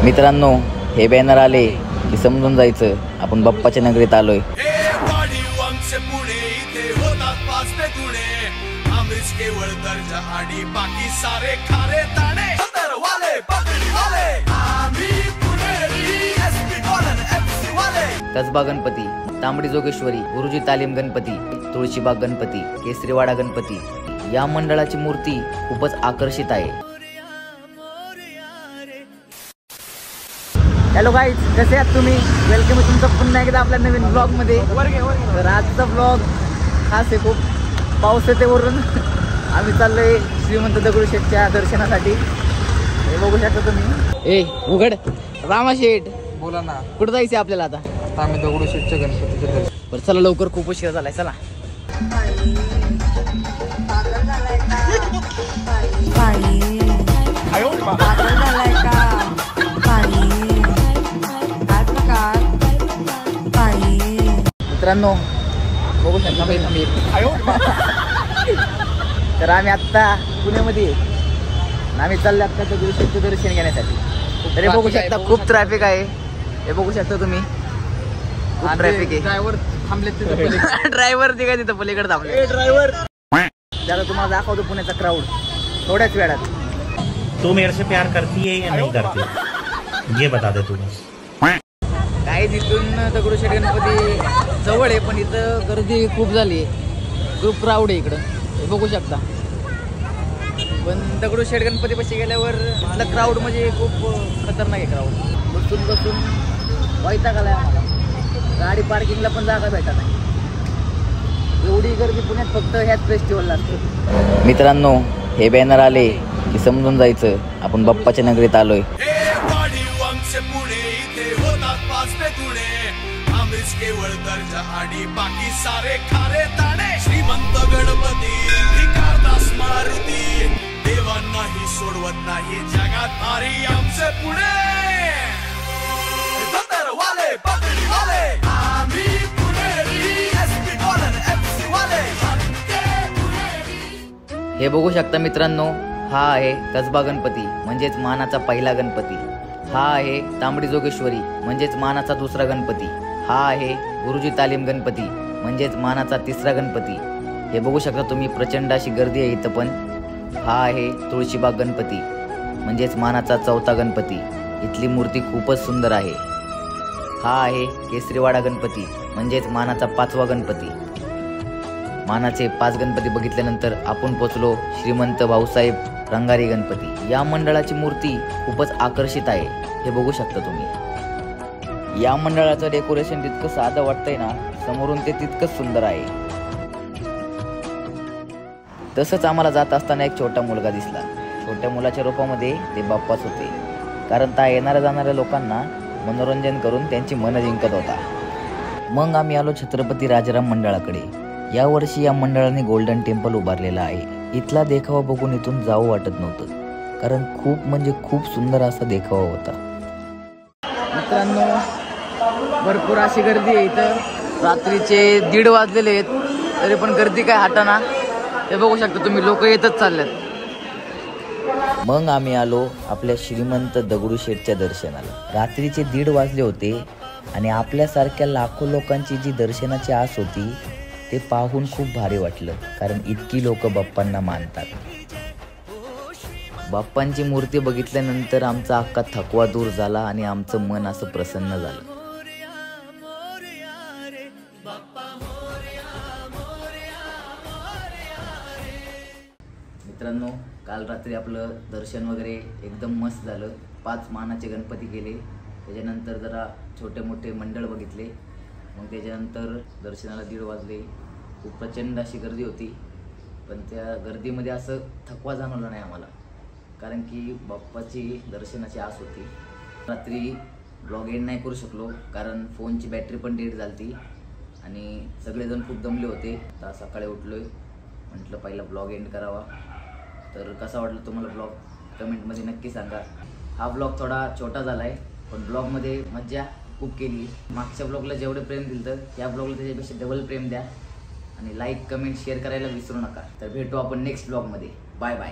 मित्रांनो, हे बॅनर आले की समजून जायचं आपण बाप्पाच्या नगरीत आलोय। कसबा गणपती, तांबडी जोगेश्वरी, गुरुजी तालीम गणपती, तुळशीबाग गणपती, केसरीवाडा गणपती या मंडळाची मूर्ती खूपच आकर्षित आहे। हॅलो गाईज, कसे आहात तुम्ही? वेलकम आहे तुमचं पुन्हा एकदा आपल्या नवीन ब्लॉगमध्ये। तर आजचा ब्लॉग खास आहे, खूप पाऊस येते वरून। आम्ही चाललोय श्रीमंत दगडूशेठच्या दर्शनासाठी। हे बघू शकता तुम्ही। उघड रामाशेठ, बोला ना, कुठं जायचं आपल्याला आता? आम्ही दगडूशेठच्या गणपतीच्या दर्शन। बरं चला, लवकर खूप उशीर झालाय, चला। मित्रांनो बघू शकता, तर आम्ही आत्ता पुण्यामध्ये आम्ही चाललो आता दगडूशेठचं दर्शन घेण्यासाठी। तरी बघू शकता खूप ट्रॅफिक आहे। हे बघू शकता तुम्ही, खूप ट्रॅफिक आहे। ड्रायव्हर थांबले तिथे, ड्रायव्हर तिघा तिथं पलीकडे थांबले। ड्रायव्हर त्याला तुम्हाला दाखवतो पुण्याचा क्राऊड थोड्याच वेळात। तू मेरे से प्यार करती है या नहीं करती, ये बता दे तू। काय तिथून दगडूशेठ गणपती जवळ आहे, पण इथं गर्दी खूप झाली आहे, खूप क्राऊड आहे इकडं। हे बघू शकता। पण दगडूशेठ गणपतीपाशी गेल्यावर इथलं क्राऊड म्हणजे खूप खतरनाक आहे क्राऊड। बसून बसून वैताग आलाय आम्हाला, गाडी पार्किंगला पण जागा भेटत नाही, एवढी गर्दी पुण्यात फक्त ह्याच फेस्टिवलला असते। मित्रांनो, हे बॅनर आले की समजून जायचं आपण बाप्पाच्या नगरीत आलोय। केवळ दर्जा आणि बाकी सारे खारे ताणे। श्रीमंत गणपती, भिकारदास मारुती, देवांनाही सोडवत नाही जगात भारी आमचे पुणे। धोतरवाले, पगडीवाले, आम्ही पुणेरी, एसपी कॉलन, एफसी वाले। हे बघू शकता मित्रांनो, हा आहे कसबा गणपती म्हणजेच मानाचा पहिला गणपती। हा आहे तांबडी जोगेश्वरी म्हणजेच मानाचा दुसरा गणपती। हा आहे गुरुजी तालीम गणपती म्हणजेच मानाचा तिसरा गणपती। हे बघू शकता तुम्ही, प्रचंड अशी गर्दी आहे इथं पण। हा आहे तुळशीबाग गणपती म्हणजेच मानाचा चौथा गणपती, इथली मूर्ती खूपच सुंदर आहे। हा आहे केसरीवाडा गणपती म्हणजेच मानाचा पाचवा गणपती। मानाचे 5 गणपती बघितल्यानंतर आपण पोचलो श्रीमंत भाऊसाहेब रंगारी गणपती। या मंडळाची मूर्ती खूपच आकर्षित आहे, हे बघू शकता तुम्ही। या मंडळाचं डेकोरेशन तितकं साधं वाटतंय ना, समोरून ते तितकंच सुंदर आहे। तसंच आम्हाला जात असताना एक छोटा मुलगा दिसला। छोट्या मुलाच्या रूपामध्ये ते बाप्पाच होते, कारण त्या येणाऱ्या जाणाऱ्या लोकांना मनोरंजन करून त्यांची मन जिंकत होता। मग आम्ही आलो छत्रपती राजाराम मंडळाकडे। यावर्षी या मंडळाने गोल्डन टेम्पल उभारलेला आहे। इथला देखावा बघून इथून जाऊ वाटत नव्हतं, कारण खूप म्हणजे खूप सुंदर असा देखावा होता। मित्रांनो, भरपूर अशी गर्दी आहे इथं। रात्रीचे 1:30 वाजलेले आहेत, तरी पण गर्दी काय हटाना। ते बघू शकता तुम्ही, लोक येतच चाललेत। मग आम्ही आलो आपल्या श्रीमंत दगडूशेठच्या दर्शनाला। रात्रीचे 1:30 वाजले होते आणि आपल्यासारख्या लाखो लोकांची जी दर्शनाची आस होती ते पाहून खूप भारी वाटलं, कारण इतकी लोक बाप्पांना मानतात। बाप्पांची मूर्ती बघितल्यानंतर आमचा अख्खा थकवा दूर झाला आणि आमचं मन असं प्रसन्न झालं। मित्रांनो, काल रात्री आपलं दर्शन वगैरे एकदम मस्त झालं। 5 मानाचे गणपती केले, त्याच्यानंतर जरा छोटे मोठे मंडळ बघितले, मग त्याच्यानंतर दर्शनाला 1:30 वाजले। खूप प्रचंड अशी गर्दी होती, पण त्या गर्दीमध्ये असं थकवा जाणवला नाही आम्हाला, कारण की बाप्पाची दर्शनाची आस होती। रात्री ब्लॉग एंड नाही करू शकलो, कारण फोनची बॅटरी पण डेड झाली आणि सगळेजण खूप दमले होते। आता सकाळी उठलोय, म्हटलं पहिला ब्लॉग एंड करावा। तर कसा वाटला तुम्हाला ब्लॉग कमेंटमध्ये नक्की सांगा। हा ब्लॉग थोडा छोटा झाला आहे, पण ब्लॉगमध्ये मज्जा खूप केली। मागच्या ब्लॉगला जेवढे प्रेम दिलं तर या ब्लॉगला त्याच्यापेक्षा डबल प्रेम द्या आणि लाईक कमेंट शेअर करायला विसरू नका। तर भेटू आपण नेक्स्ट ब्लॉगमध्ये। Bye bye.